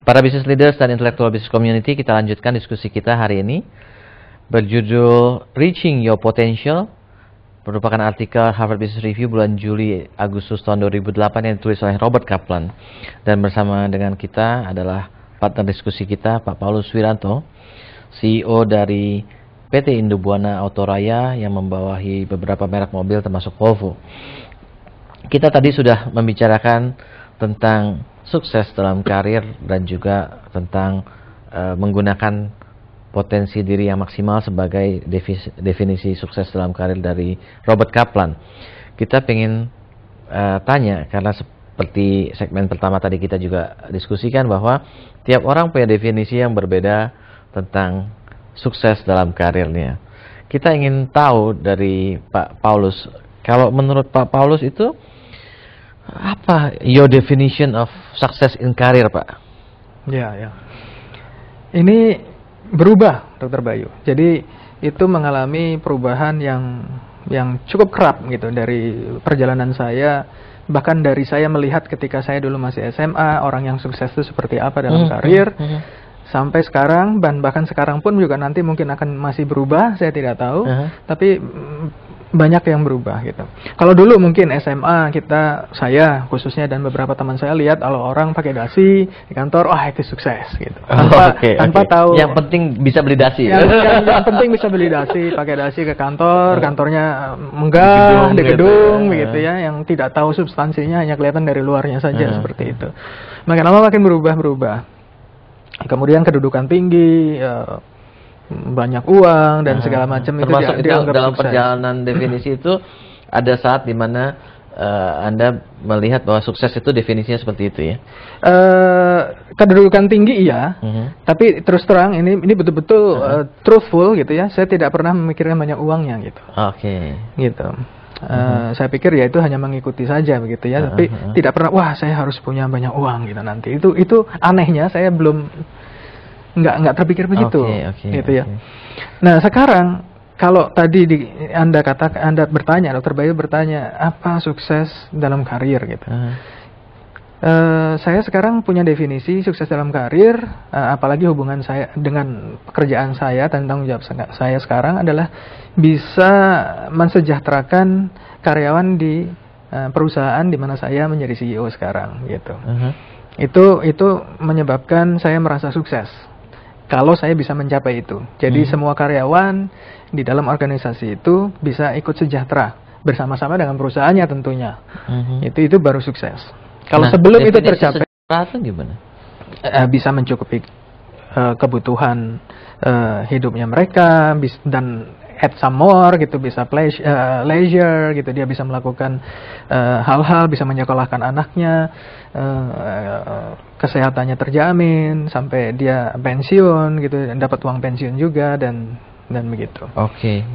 Para business leaders dan intellectual business community, kita lanjutkan diskusi kita hari ini berjudul Reaching Your Potential, merupakan artikel Harvard Business Review bulan Juli Agustus tahun 2008 yang ditulis oleh Robert Kaplan. Dan bersama dengan kita adalah partner diskusi kita, Pak Paulus Wiranto, CEO dari PT Indobuana Autoraya yang membawahi beberapa merek mobil termasuk Volvo. Kita tadi sudah membicarakan tentang sukses dalam karir dan juga tentang menggunakan potensi diri yang maksimal sebagai definisi sukses dalam karir dari Robert Kaplan. Kita ingin tanya, karena seperti segmen pertama tadi kita juga diskusikan bahwa tiap orang punya definisi yang berbeda tentang sukses dalam karirnya. Kita ingin tahu dari Pak Paulus, kalau menurut Pak Paulus itu apa your definition of success in career, Pak? Ya. Ini berubah, Dr. Bayu. Jadi itu mengalami perubahan yang cukup kerap gitu dari perjalanan saya. Bahkan dari saya melihat ketika saya dulu masih SMA, orang yang sukses itu seperti apa dalam karir. Sampai sekarang, dan bahkan sekarang pun juga nanti mungkin akan masih berubah, saya tidak tahu. Tapi banyak yang berubah gitu. Kalau dulu mungkin SMA saya khususnya dan beberapa teman saya lihat kalau orang pakai dasi di kantor, itu sukses gitu. Tanpa tahu. Yang penting bisa beli dasi. Yang penting bisa beli dasi, pakai dasi ke kantor, kantornya megah di gedung begitu ya, yang tidak tahu substansinya, hanya kelihatan dari luarnya saja seperti itu. Makin lama makin berubah. Kemudian kedudukan tinggi, banyak uang dan segala macam itu dianggap dalam sukses. Perjalanan definisi itu ada saat di mana Anda melihat bahwa sukses itu definisinya seperti itu ya. Kedudukan tinggi iya, tapi terus terang ini betul-betul truthful gitu ya. Saya tidak pernah memikirkan banyak uangnya gitu. Gitu. Saya pikir ya itu hanya mengikuti saja begitu ya, tapi tidak pernah saya harus punya banyak uang gitu nanti. Itu anehnya, saya belum nggak terpikir begitu, gitu ya. Nah sekarang kalau tadi Anda bertanya, Dr. Bayu bertanya apa sukses dalam karir gitu. Saya sekarang punya definisi sukses dalam karir, apalagi hubungan saya dengan pekerjaan saya, tanggung jawab saya sekarang adalah bisa mensejahterakan karyawan di perusahaan di mana saya menjadi CEO sekarang gitu. Itu menyebabkan saya merasa sukses kalau saya bisa mencapai itu. Jadi semua karyawan di dalam organisasi itu bisa ikut sejahtera bersama-sama dengan perusahaannya tentunya. Itu baru sukses. Kalau sebelum itu tercapai, itu gimana? Bisa mencukupi kebutuhan hidupnya mereka, dan add some more gitu, bisa leisure gitu, dia bisa melakukan hal-hal, bisa menyekolahkan anaknya, kesehatannya terjamin sampai dia pensiun gitu, dan dapat uang pensiun juga dan begitu.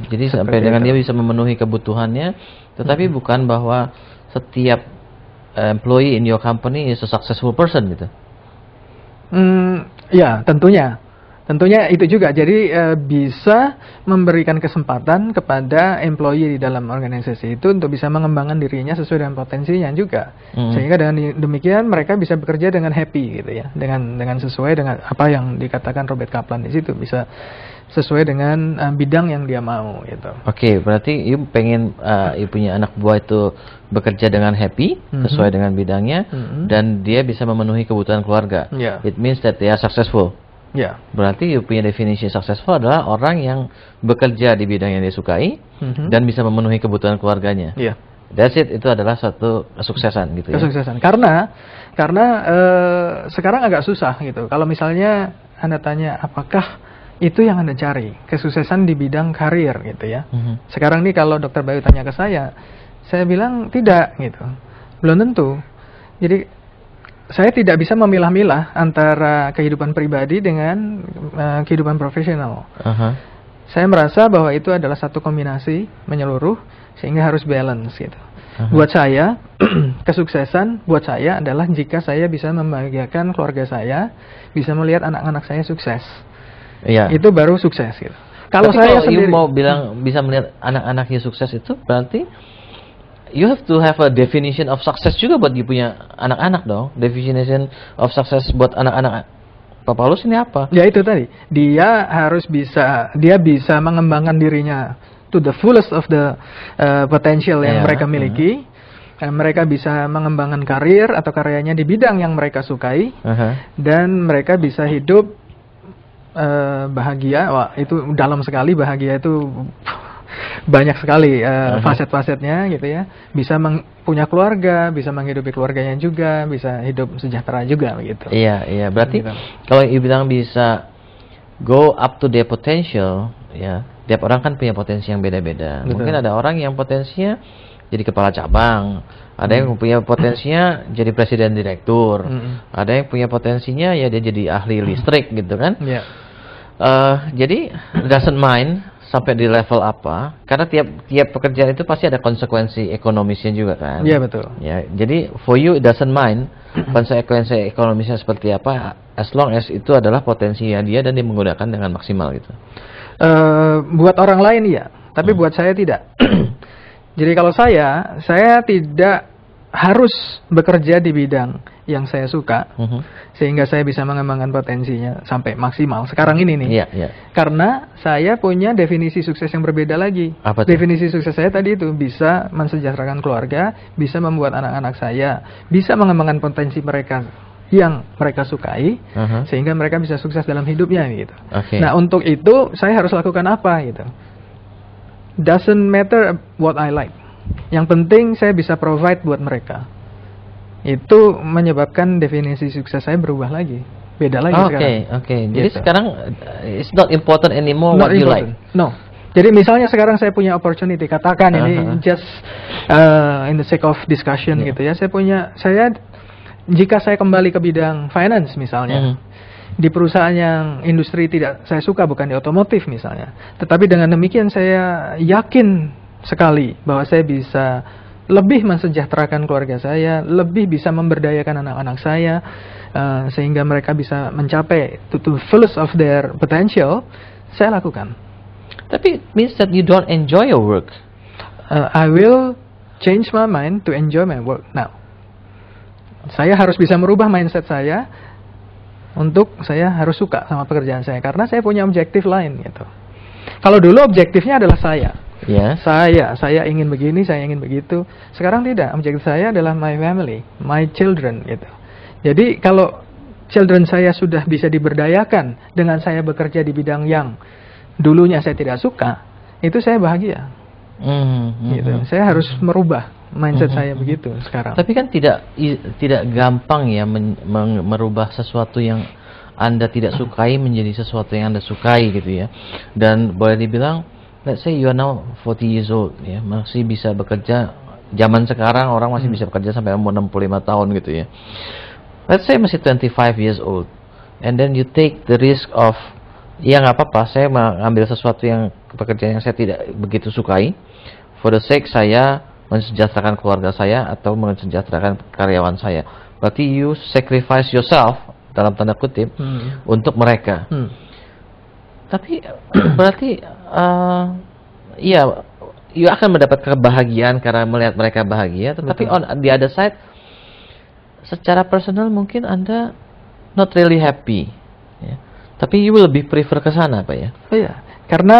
Jadi sampai dengan dia bisa memenuhi kebutuhannya, tetapi bukan bahwa setiap employee in your company is a successful person gitu. Ya, tentunya itu juga. Jadi bisa memberikan kesempatan kepada employee di dalam organisasi itu untuk bisa mengembangkan dirinya sesuai dengan potensinya juga. Sehingga dengan demikian mereka bisa bekerja dengan happy gitu ya. Dengan sesuai dengan apa yang dikatakan Robert Kaplan di situ, bisa sesuai dengan bidang yang dia mau gitu. Berarti you pengen you punya anak buah itu bekerja dengan happy sesuai dengan bidangnya, dan dia bisa memenuhi kebutuhan keluarga. It means that they are successful. Berarti you punya definisi successful adalah orang yang bekerja di bidang yang dia sukai dan bisa memenuhi kebutuhan keluarganya. That's it, itu adalah satu kesuksesan gitu ya. Kesuksesan. Karena sekarang agak susah gitu. Kalau misalnya Anda tanya apakah itu yang Anda cari, kesuksesan di bidang karir gitu ya. Sekarang nih kalau Dr. Bayu tanya ke saya bilang tidak gitu. Belum tentu. Jadi saya tidak bisa memilah-milah antara kehidupan pribadi dengan kehidupan profesional. Saya merasa bahwa itu adalah satu kombinasi menyeluruh sehingga harus balance gitu. Buat saya, kesuksesan buat saya adalah jika saya bisa membahagiakan keluarga saya, bisa melihat anak-anak saya sukses. Itu baru sukses gitu. Kalau saya sendiri mau bilang bisa melihat anak-anaknya sukses, itu berarti you have to have a definition of success juga buat you punya anak-anak dong. Definition of success buat anak-anak Pak Paulus ini apa? Ya itu tadi, dia bisa mengembangkan dirinya to the fullest of the potential yang mereka miliki. Mereka bisa mengembangkan karir atau karyanya di bidang yang mereka sukai, dan mereka bisa hidup bahagia. Wah, itu dalam sekali bahagia itu banyak sekali faset-fasetnya gitu ya. Bisa punya keluarga, bisa menghidupi keluarganya juga, bisa hidup sejahtera juga gitu. Iya. Berarti kalau ibu bilang bisa go up to their potential, ya, tiap orang kan punya potensi yang beda-beda. Mungkin ada orang yang potensinya jadi kepala cabang, ada yang punya potensinya jadi presiden direktur, ada yang punya potensinya ya dia jadi ahli listrik gitu kan. Jadi doesn't mind sampai di level apa, karena tiap pekerjaan itu pasti ada konsekuensi ekonomisnya juga kan. Iya betul. Ya, jadi for you it doesn't mind konsekuensi ekonomisnya seperti apa, as long as itu adalah potensinya dia dan dia menggunakan dengan maksimal gitu. Buat orang lain ya, tapi buat saya tidak. Jadi kalau saya tidak harus bekerja di bidang yang saya suka, sehingga saya bisa mengembangkan potensinya sampai maksimal. Sekarang ini nih, karena saya punya definisi sukses yang berbeda lagi. Apa tuh? Definisi sukses saya tadi itu bisa mensejahterakan keluarga, bisa membuat anak-anak saya, bisa mengembangkan potensi mereka yang mereka sukai, sehingga mereka bisa sukses dalam hidupnya gitu. Nah untuk itu saya harus lakukan apa gitu? Doesn't matter what I like. Yang penting saya bisa provide buat mereka. Itu menyebabkan definisi sukses saya berubah lagi. Beda lagi sekarang. Oke. Jadi sekarang it's not important anymore what you like. No. Jadi misalnya sekarang saya punya opportunity, katakan ini just in the sake of discussion gitu ya. Jika saya kembali ke bidang finance misalnya, di perusahaan yang industri tidak saya suka, bukan di otomotif misalnya, tetapi dengan demikian saya yakin sekali bahwa saya bisa lebih mensejahterakan keluarga saya, lebih bisa memberdayakan anak-anak saya, sehingga mereka bisa mencapai to fullest of their potential, saya lakukan. Tapi it means that you don't enjoy your work. I will change my mind to enjoy my work now. Saya harus bisa merubah mindset saya untuk saya harus suka sama pekerjaan saya, karena saya punya objektif lain gitu. Kalau dulu objektifnya adalah saya ingin begini, saya ingin begitu. Sekarang tidak, objektif saya adalah my family, my children gitu. Jadi kalau children saya sudah bisa diberdayakan dengan saya bekerja di bidang yang dulunya saya tidak suka, itu saya bahagia. Gitu. Saya harus merubah mindset saya begitu sekarang. Tapi kan tidak gampang ya merubah sesuatu yang Anda tidak sukai menjadi sesuatu yang Anda sukai gitu ya. Dan boleh dibilang, let's say you are now 40 years old ya, masih bisa bekerja. Zaman sekarang orang masih bisa bekerja sampai umur 65 tahun gitu ya. Let's say masih 25 years old, and then you take the risk of, ya nggak apa-apa, saya mengambil sesuatu yang pekerjaan yang saya tidak begitu sukai, for the sake saya mensejahterakan keluarga saya atau mensejahterakan karyawan saya. Berarti you sacrifice yourself dalam tanda kutip untuk mereka. Tapi berarti ya you akan mendapat kebahagiaan karena melihat mereka bahagia. Tetapi on the other side, secara personal mungkin Anda not really happy. Ya. Tapi you will lebih prefer ke sana, Pak ya? Oh iya, karena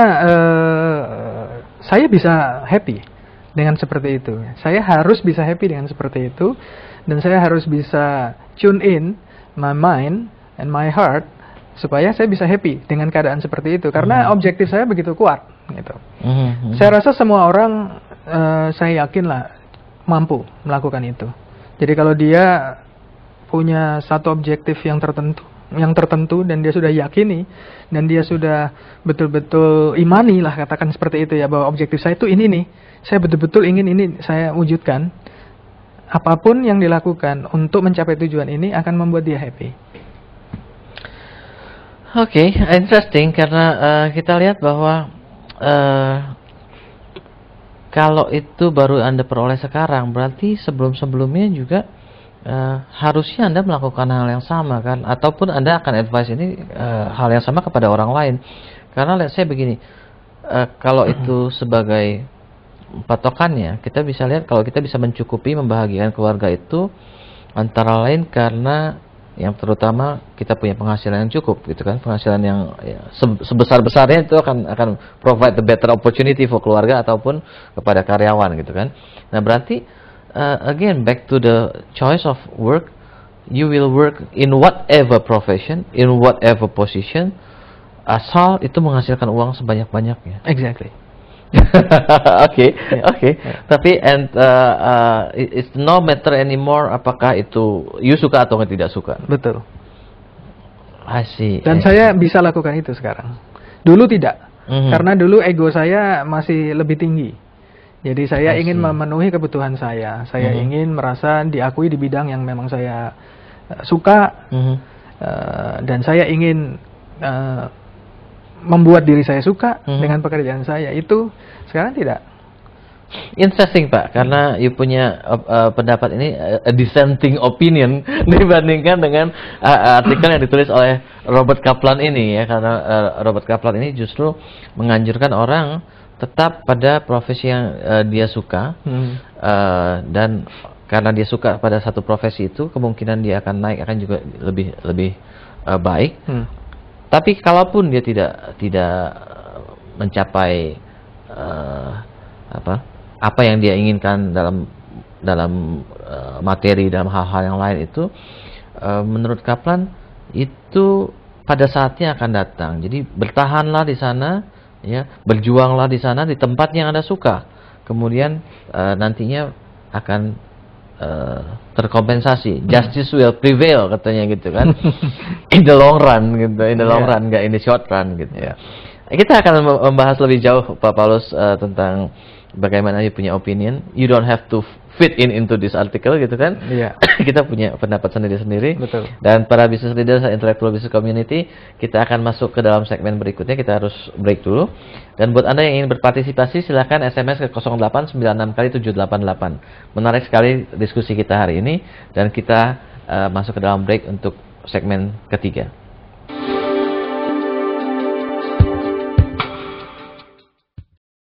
saya bisa happy dengan seperti itu. Saya harus bisa happy dengan seperti itu, dan saya harus bisa tune in my mind and my heart supaya saya bisa happy dengan keadaan seperti itu. Karena objektif saya begitu kuat, gitu. Saya rasa semua orang, saya yakinlah mampu melakukan itu. Jadi kalau dia punya satu objektif yang tertentu dan dia sudah yakini dan dia sudah betul-betul imani lah, katakan seperti itu ya, bahwa objektif saya itu ini nih, saya betul-betul ingin ini saya wujudkan, apapun yang dilakukan untuk mencapai tujuan ini akan membuat dia happy. Oke, interesting, karena kita lihat bahwa kalau itu baru Anda peroleh sekarang, berarti sebelum-sebelumnya juga harusnya Anda melakukan hal yang sama kan, ataupun Anda akan advice ini hal yang sama kepada orang lain. Karena let's say begini, kalau itu sebagai patokannya, kita bisa lihat kalau kita bisa mencukupi membahagiakan keluarga itu antara lain karena yang terutama kita punya penghasilan yang cukup gitu kan, penghasilan yang ya, sebesar-besarnya itu akan provide the better opportunity for keluarga ataupun kepada karyawan gitu kan. Nah berarti again back to the choice of work, you will work in whatever profession, in whatever position, asal itu menghasilkan uang sebanyak-banyaknya. Exactly. Oke. Tapi it's no matter anymore apakah itu you suka atau tidak suka. Betul. I see. Dan saya bisa lakukan itu sekarang. Dulu tidak. Karena dulu ego saya masih lebih tinggi. Jadi saya ingin memenuhi kebutuhan saya. Saya ingin merasa diakui di bidang yang memang saya suka. Dan saya ingin membuat diri saya suka dengan pekerjaan saya. Itu sekarang tidak. Interesting Pak, karena you punya pendapat ini a dissenting opinion dibandingkan dengan artikel yang ditulis oleh Robert Kaplan ini ya, karena Robert Kaplan ini justru menganjurkan orang tetap pada profesi yang dia suka, dan karena dia suka pada satu profesi itu kemungkinan dia akan naik akan juga lebih baik. Tapi kalaupun dia tidak mencapai apa yang dia inginkan dalam materi, dalam hal-hal yang lain itu, menurut Kaplan itu pada saatnya akan datang. Jadi bertahanlah di sana, ya, berjuanglah di sana di tempat yang Anda suka. Kemudian nantinya akan terkompensasi. Justice will prevail katanya gitu kan. In the long run gitu, in the long run, nggak in the short run gitu. Kita akan membahas lebih jauh Pak Paulus tentang bagaimana you punya opinion. You don't have to fit into this article gitu kan. Kita punya pendapat sendiri-sendiri. Betul. Dan para business leaders, intellectual business community, kita akan masuk ke dalam segmen berikutnya. Kita harus break dulu. Dan buat Anda yang ingin berpartisipasi, silakan SMS ke 0896 kali 788. Menarik sekali diskusi kita hari ini, dan kita masuk ke dalam break untuk segmen ketiga.